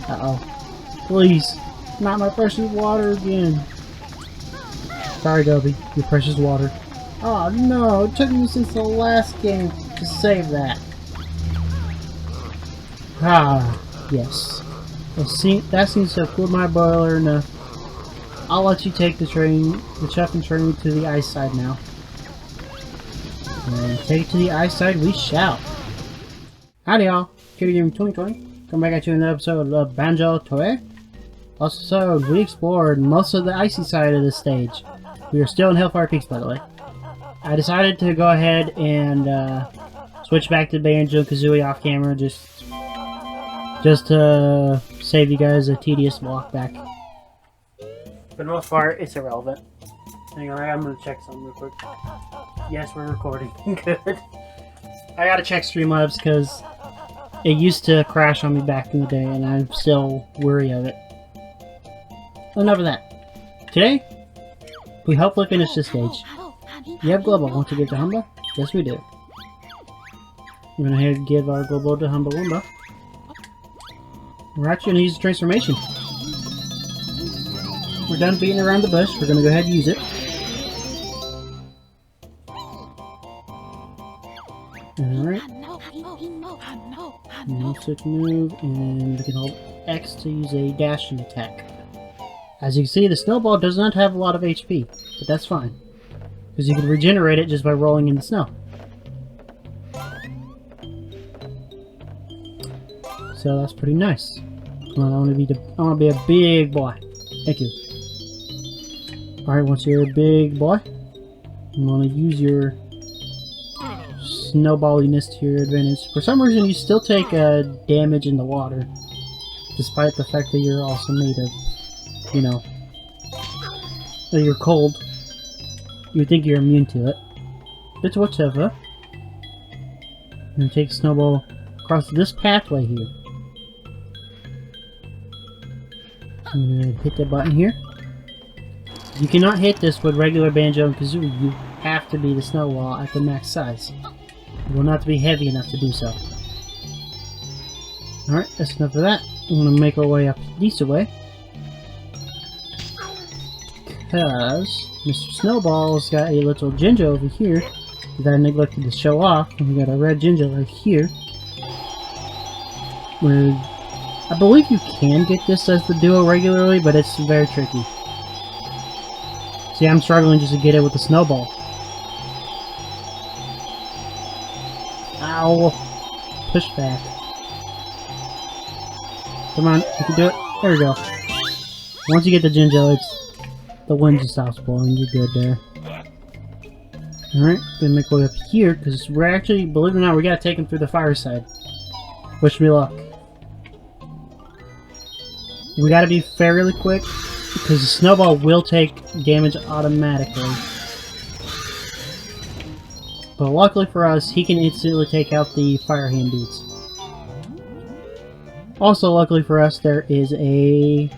Uh-oh. Please. Not my precious water again. Sorry, Dobby. Your precious water. Oh no, it took me since the last game to save that. Ah, yes. Well, see, that seems to have cooled my boiler enough. I'll let you take the chuffing train to the ice side now. And take it to the ice side we shall. Howdy y'all, Cheato Page Hidden 2020. Come back at you in another episode of Banjo Tooie. Also, we explored most of the icy side of this stage. We are still in Hellfire Peaks, by the way. I decided to go ahead and switch back to Banjo Kazooie off camera just to save you guys a tedious walk back. For the most part, it's irrelevant. Hang on, I'm gonna check something real quick. Yes, we're recording. Good. I gotta check Streamlabs because it used to crash on me back in the day and I'm still wary of it. Enough of that. Today, we hopefully finish this stage. You have Global. Want to give to Humba? Yes, we do. We're gonna ahead and give our Global to Humba Wumba. We're actually gonna use the transformation. We're done beating around the bush. We're gonna go ahead and use it. Alright. Now switch move, and we can hold X to use a dashing attack. As you can see, the snowball does not have a lot of HP, but that's fine. Because you can regenerate it just by rolling in the snow. So that's pretty nice. I want to be a big boy. Thank you. Alright, once you're a big boy, you want to use your snowballiness to your advantage. For some reason, you still take damage in the water, despite the fact that you're also made of, you know, that you're cold. You think you're immune to it. But whatever. I'm going to take Snowball across this pathway here. I'm going to hit the button here. You cannot hit this with regular Banjo and Kazooie. You have to be the Snowball at the max size. You will not be heavy enough to do so. Alright, that's enough of that. I'm going to make our way up this way. Because Mr. Snowball's got a little Jinjo over here that I neglected to show off. And we got a red Jinjo right here. Where I believe you can get this as the duo regularly, but it's very tricky. See, I'm struggling just to get it with the Snowball. Ow! Push back. Come on, you can do it. There we go. Once you get the Jinjo, the wind just stops blowing. You're good there. Alright, gonna make our way up here, because we're actually, believe it or not, we gotta take him through the fire side. Wish me luck. We gotta be fairly quick, because the Snowball will take damage automatically. But luckily for us, he can instantly take out the fire hand dudes. Also, luckily for us, there is a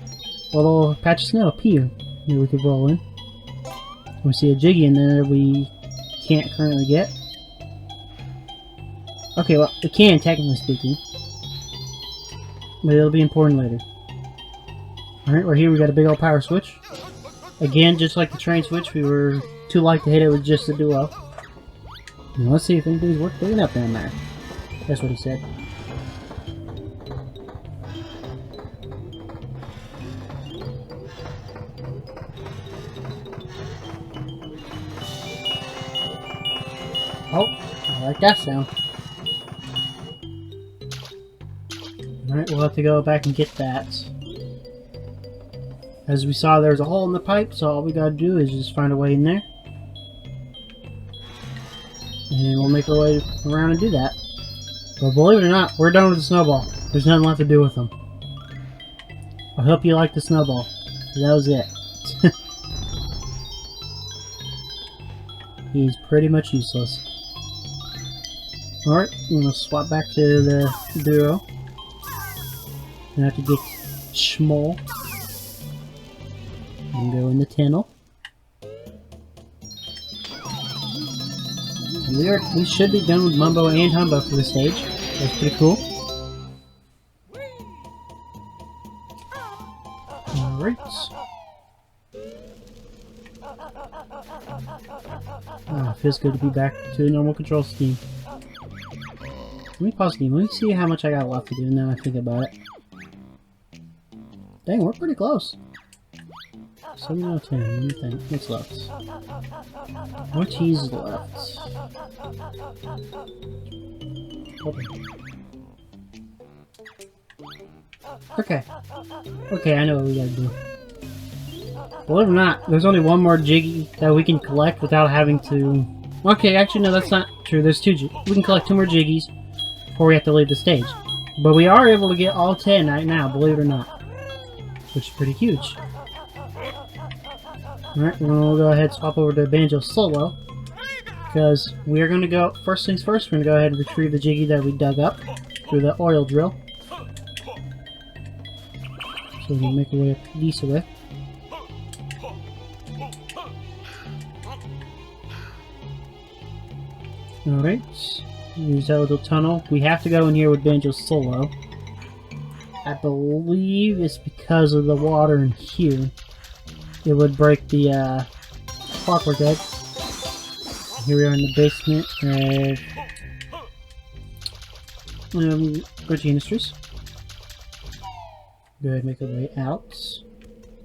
little patch of snow up here that we could roll in. We see a Jiggy in there we can't currently get. Okay, well, it can, technically speaking. But it'll be important later. Alright, right here we got a big old power switch. Again, just like the train switch, we were too light to hit it with just a duo. Now let's see if anything's worth picking up down there. That's what he said. Oh, I like that sound. Alright, we'll have to go back and get that. As we saw, there's a hole in the pipe, so all we gotta do is just find a way in there. And we'll make our way around and do that. But believe it or not, we're done with the Snowball. There's nothing left to do with them. I hope you like the Snowball. That was it. He's pretty much useless. Alright, I'm gonna swap back to the duo. I have to get Schmoll. And go in the tunnel. We should be done with Mumbo and Humbo for the stage. That's pretty cool. Alright. Feels good to be back to a normal control scheme. Let me pause the game. Let me see how much I got left to do now I think about it. Dang, we're pretty close. 7 out of 10. What do you think? What's left? How much cheese is left? Okay. Okay, I know what we gotta do. Believe it or not, there's only one more Jiggy that we can collect without having to... Okay, actually no, that's not true. There's two we can collect 2 more Jiggies before we have to leave the stage. But we are able to get all 10 right now, believe it or not. Which is pretty huge. Alright, we'll go ahead and swap over to Banjo Solo. Because we're going to go... First things first, we're going to go ahead and retrieve the Jiggy that we dug up through the oil drill. So we can make our way up this way. Alright, use that little tunnel. We have to go in here with Banjo Solo. I believe it's because of the water in here. It would break the clockwork egg. Here we are in the basement of Banjo Industries. Go ahead and make our way out.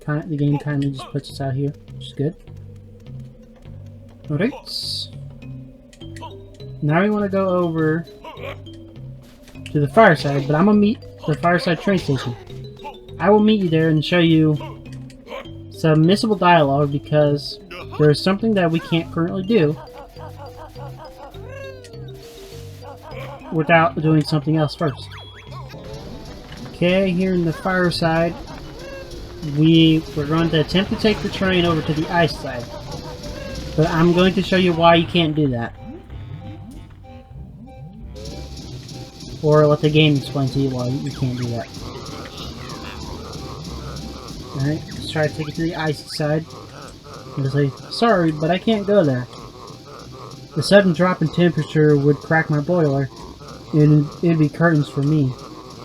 The game kindly just puts us out here, which is good. Alright. Now we want to go over to the fireside, but I'm going to meet the fireside train station. I will meet you there and show you some missable dialogue because there is something that we can't currently do without doing something else first. Okay, here in the fireside, we're going to attempt to take the train over to the ice side. But I'm going to show you why you can't do that. Or let the game explain to you why you can't do that. Alright, let's try to take it to the icy side. And say, sorry, but I can't go there. The sudden drop in temperature would crack my boiler, and it'd be curtains for me.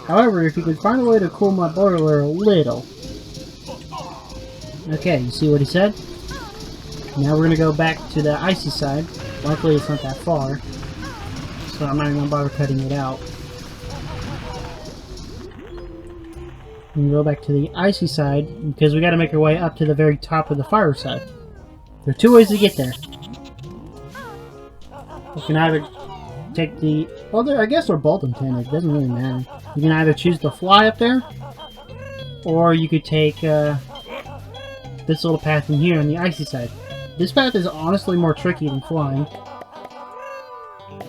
However, if you could find a way to cool my boiler a little. Okay, you see what he said? Now we're gonna go back to the icy side. Luckily it's not that far, so I'm not even gonna bother cutting it out. We can go back to the icy side because we gotta make our way up to the very top of the fireside. There are 2 ways to get there. We can either take the... Well, I guess they're both intended. It doesn't really matter. You can either choose to fly up there, or you could take this little path in here on the icy side. This path is honestly more tricky than flying,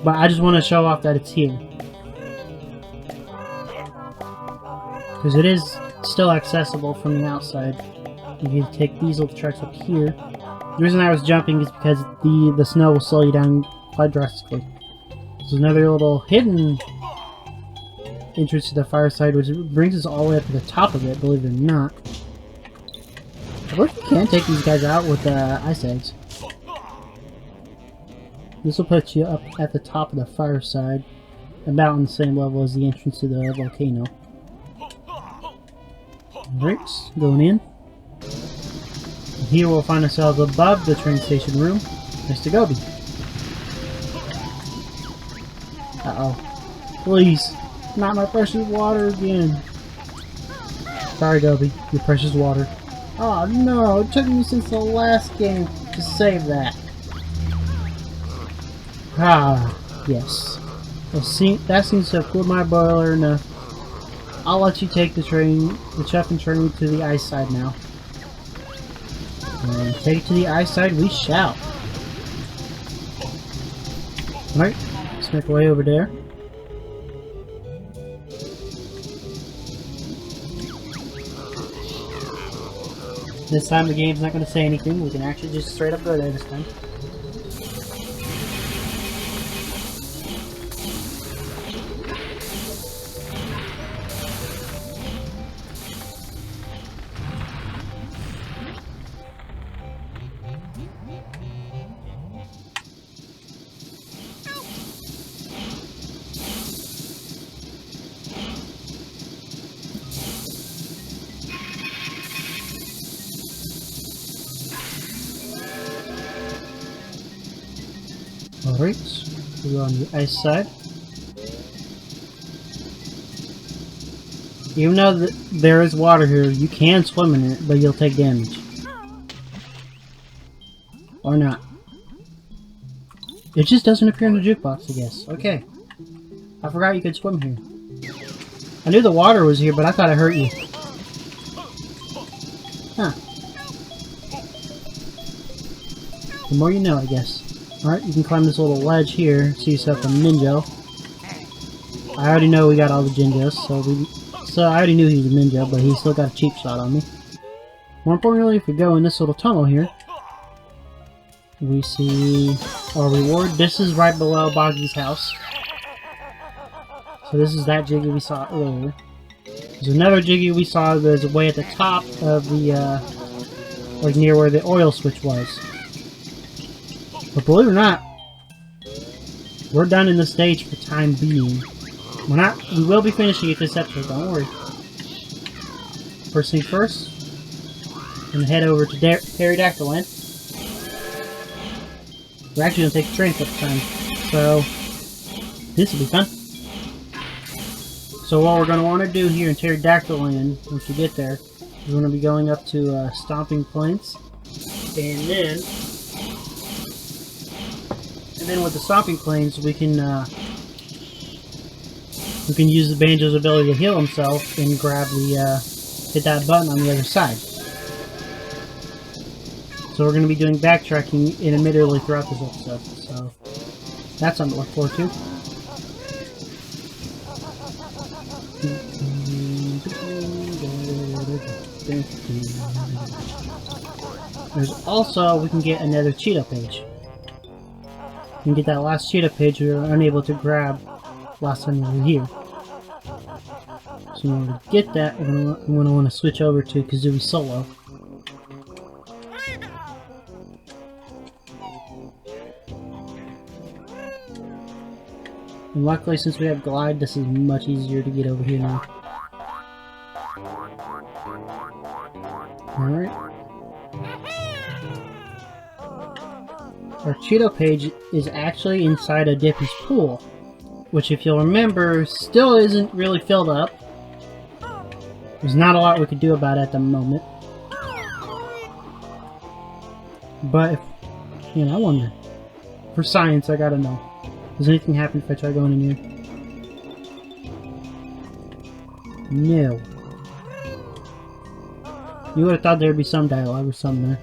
but I just want to show off that it's here. Because it is still accessible from the outside. You can take these little tracks up here. The reason I was jumping is because the snow will slow you down quite drastically. There's another little hidden entrance to the fireside, which brings us all the way up to the top of it, believe it or not. I wonder if you can take these guys out with ice eggs. This will put you up at the top of the fireside, about on the same level as the entrance to the volcano. Alright, going in. And here we'll find ourselves above the train station room, next to Gobi. Uh-oh. Please, not my precious water again. Sorry, Gobi, your precious water. Oh no, it took me since the last game to save that. Ah, yes. Well, that seems to have cooled my boiler enough. I'll let you take the chuffing train to the ice side now. And take it to the ice side we shall. Alright, let's make our way over there. This time the game's not going to say anything, we can actually just straight up go there this time. Alright, we go on the ice side. Even though there is water here, you can swim in it, but you'll take damage. Or not. It just doesn't appear in the jukebox, I guess. Okay. I forgot you could swim here. I knew the water was here, but I thought it hurt you. Huh. The more you know, I guess. Alright, you can climb this little ledge here, see yourself a Ninja. I already know we got all the Jinjos, so I already knew he was a Ninja, but he still got a cheap shot on me. More importantly, if we go in this little tunnel here, we see our reward. This is right below Boggy's house. So this is that Jiggy we saw earlier. There's another Jiggy we saw that's way at the top of the, like near where the oil switch was. But believe it or not, we're done in the stage for the time being. We will be finishing it this episode, don't worry. First thing first, I'm gonna head over to Pterodactyl Land. We're actually gonna take the train this time, so this will be fun. So what we're gonna want to do here in Pterodactyl Land, once we get there, is we're gonna be going up to Stomping Plains, and then with the Stomping Plains, we can use the Banjo's ability to heal himself and grab the hit that button on the other side. So we're going to be doing backtracking intermittently throughout this episode, so that's something to look forward to. There's also, we can get another Cheato Page. We can get that last Cheato Page we were unable to grab last time we were here. So in order to get that, we're going to want to switch over to Banjo Solo. And luckily, since we have Glide, this is much easier to get over here now. Alright. Our Cheato Page is actually inside of Dippy's pool, which, if you'll remember, still isn't really filled up. There's not a lot we could do about it at the moment. But, I wonder. For science, I gotta know. Does anything happen if I try going in here? No. You would have thought there'd be some dialogue or something there.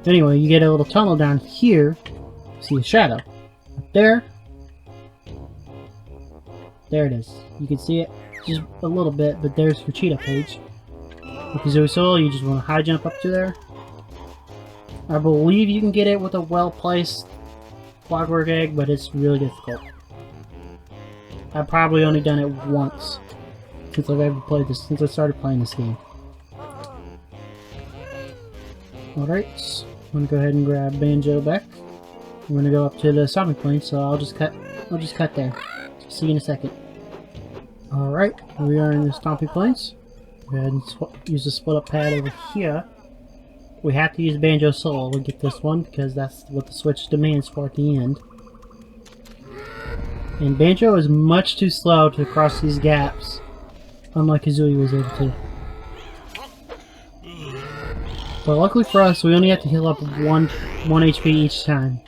Anyway, you get a little tunnel down here. See a shadow. Up there. There it is. You can see it just a little bit, but there's your Cheato Page. With Banjo Solo, you just want to high jump up to there. I believe you can get it with a well-placed clockwork egg, but it's really difficult. I've probably only done it once since I've ever played this, since I started playing this game. Alright, I'm gonna go ahead and grab Banjo back. We're gonna go up to the stomping plane, so I'll just cut there. See you in a second. Alright, here we are in the stomping plains. Go ahead and use the split up pad over here. We have to use Banjo Solo to get this one because that's what the switch demands for at the end. And Banjo is much too slow to cross these gaps, unlike Kazooie was able to. But luckily for us, we only have to heal up 1 HP each time.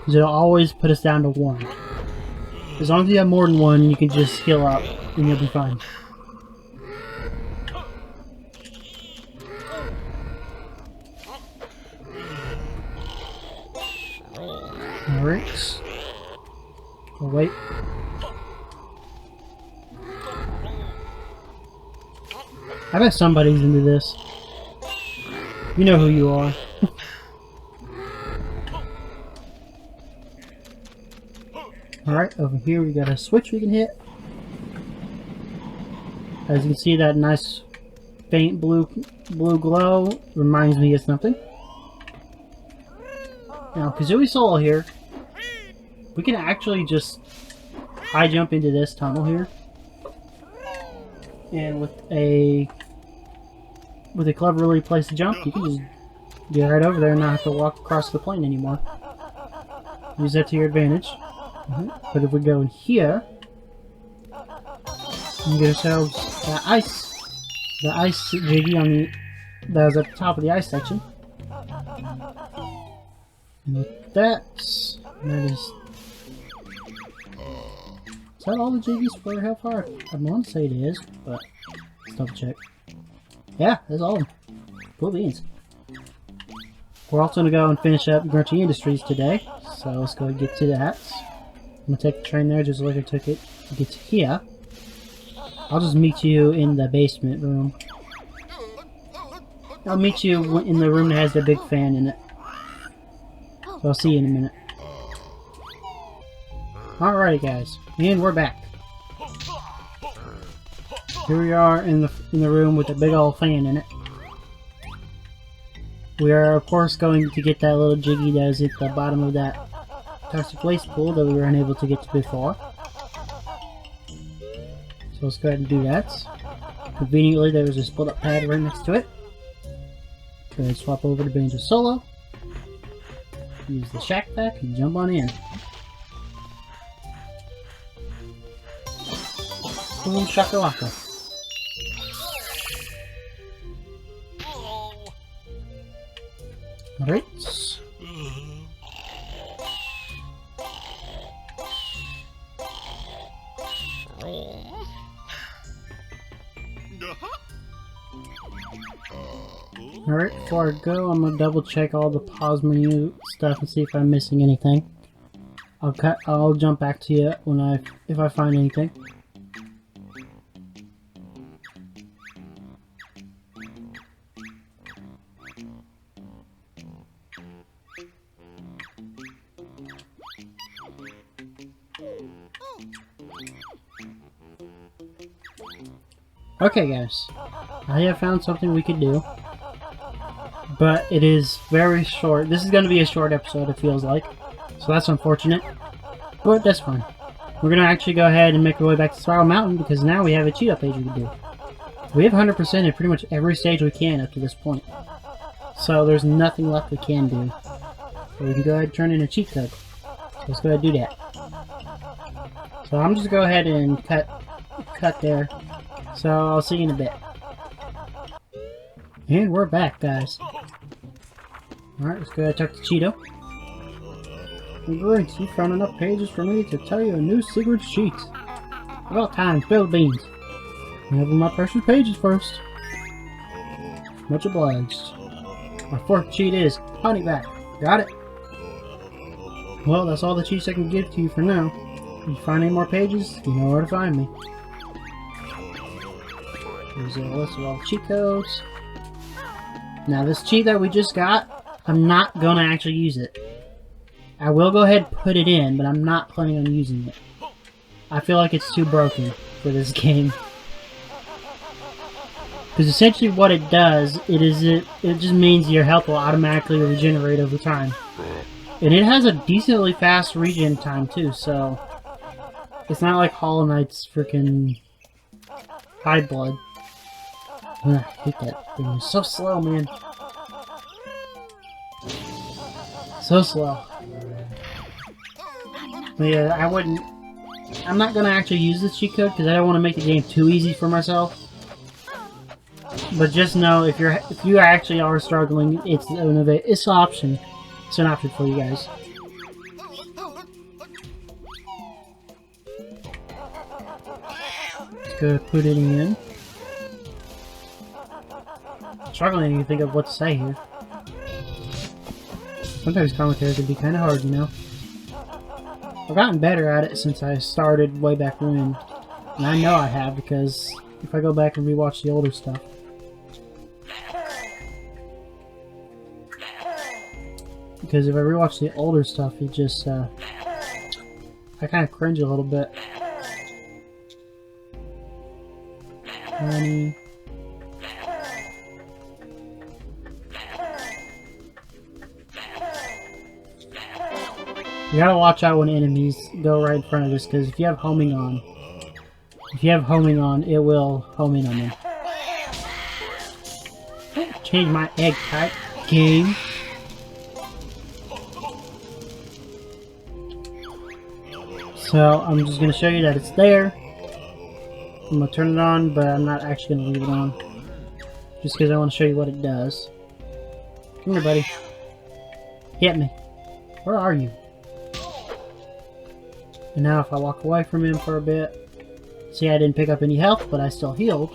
Because it'll always put us down to 1. As long as you have more than 1, you can just heal up and you'll be fine. Alright. Oh, wait. I bet somebody's into this. You know who you are. Alright, over here we got a switch we can hit. As you can see, that nice faint blue glow reminds me of something. Now, Banjo Solo here, we can actually just high jump into this tunnel here. And with a cleverly placed jump, you can just get right over there and not have to walk across the plane anymore. Use that to your advantage. But if we go in here, we get ourselves the ice Jiggy on the that was at the top of the ice section. And with that is that all the Jiggies for how far? I want to say it is, but let's double check. Yeah, that's all of them. Cool beans. We're also going to go and finish up Grunchy Industries today, so let's go and get to that. I'm going to take the train there just like I took it to get to here. I'll just meet you in the basement room. I'll meet you in the room that has the big fan in it. So I'll see you in a minute. Alrighty guys, and we're back. Here we are in the room with the big old fan in it. We are of course going to get that little Jiggy that is at the bottom of that toxic waste pool that we were unable to get to before. So let's go ahead and do that. Conveniently there was a split up pad right next to it. Go ahead and swap over to Banjo Solo. Use the shack pack and jump on in. Boom shakalaka. Alright. Alright, before I go, I'm gonna double check all the pause menu stuff and see if I'm missing anything. I'll jump back to you when if I find anything. Okay guys, I have found something we could do, but it is very short. This is going to be a short episode, it feels like, so that's unfortunate, but that's fine. We're going to actually go ahead and make our way back to Spiral Mountain because now we have a Cheato page we can do. We have 100% in pretty much every stage we can up to this point, so there's nothing left we can do. So we can go ahead and turn in a cheat code. So let's go ahead and do that. So I'm just going to go ahead and cut there. So I'll see you in a bit. And we're back, guys. Alright, let's go ahead and talk to Cheato. Great, you found enough pages for me to tell you a new secret cheat. About time, spill the beans. Have my precious pages first. Much obliged. My fourth cheat is honey back. Got it? Well, that's all the cheats I can give to you for now. If you find any more pages, you know where to find me. Here's a list of all the cheat codes. Now this cheat that we just got, I'm not going to actually use it. I will go ahead and put it in, but I'm not planning on using it. I feel like it's too broken for this game. Because essentially what it does, it just means your health will automatically regenerate over time. And it has a decently fast regen time too, so it's not like Hollow Knight's freaking high blood. Ugh, I hate that thing. It's so slow, man. So slow. But yeah, I'm not gonna actually use this cheat code because I don't want to make the game too easy for myself. But just know if you actually are struggling, it's an option. It's an option for you guys. Let's go put it in. Struggling to think of what to say here. Sometimes commentary can be kind of hard, you know. I've gotten better at it since I started way back when. And I know I have because if I go back and rewatch the older stuff. Because if I rewatch the older stuff, it just, I kind of cringe a little bit. Honey. You gotta watch out when enemies go right in front of this, because if you have homing on, it will home in on them. Change my egg type. game. So I'm just gonna show you that it's there. I'm gonna turn it on, but I'm not actually gonna leave it on. Just because I want to show you what it does. Come here, buddy. Hit me. Where are you? And now if I walk away from him for a bit, see, I didn't pick up any health, but I still healed.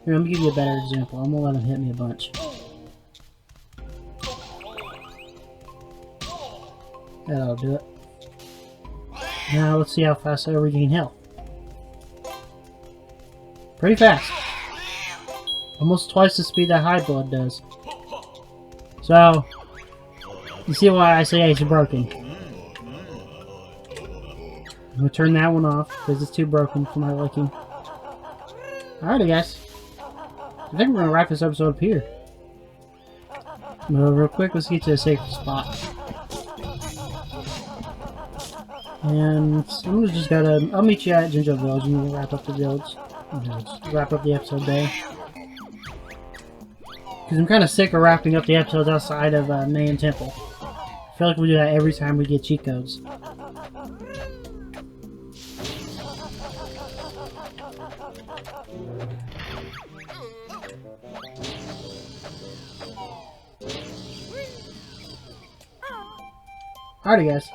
Here, let me give you a better example. I'm gonna let him hit me a bunch. That'll do it. Now let's see how fast I regain health. Pretty fast. Almost twice the speed that high blood does. So, you see why I say it's broken. I'm gonna turn that one off because it's too broken for my liking. Alrighty, guys. I think we're gonna wrap this episode up here. But real quick, let's get to a safe spot. And I'm just gotta. I'll meet you at Jinjo Village and we'll wrap up the village. Wrap up the episode there. Because I'm kind of sick of wrapping up the episodes outside of Mayan Temple. I feel like we do that every time we get cheat codes. Alrighty, guys.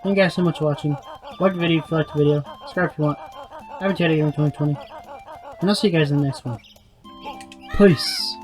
Thank you guys so much for watching. Like the video if you liked the video. Subscribe if you want. I haven't Cheato Page Hidden 2020. And I'll see you guys in the next one. Peace.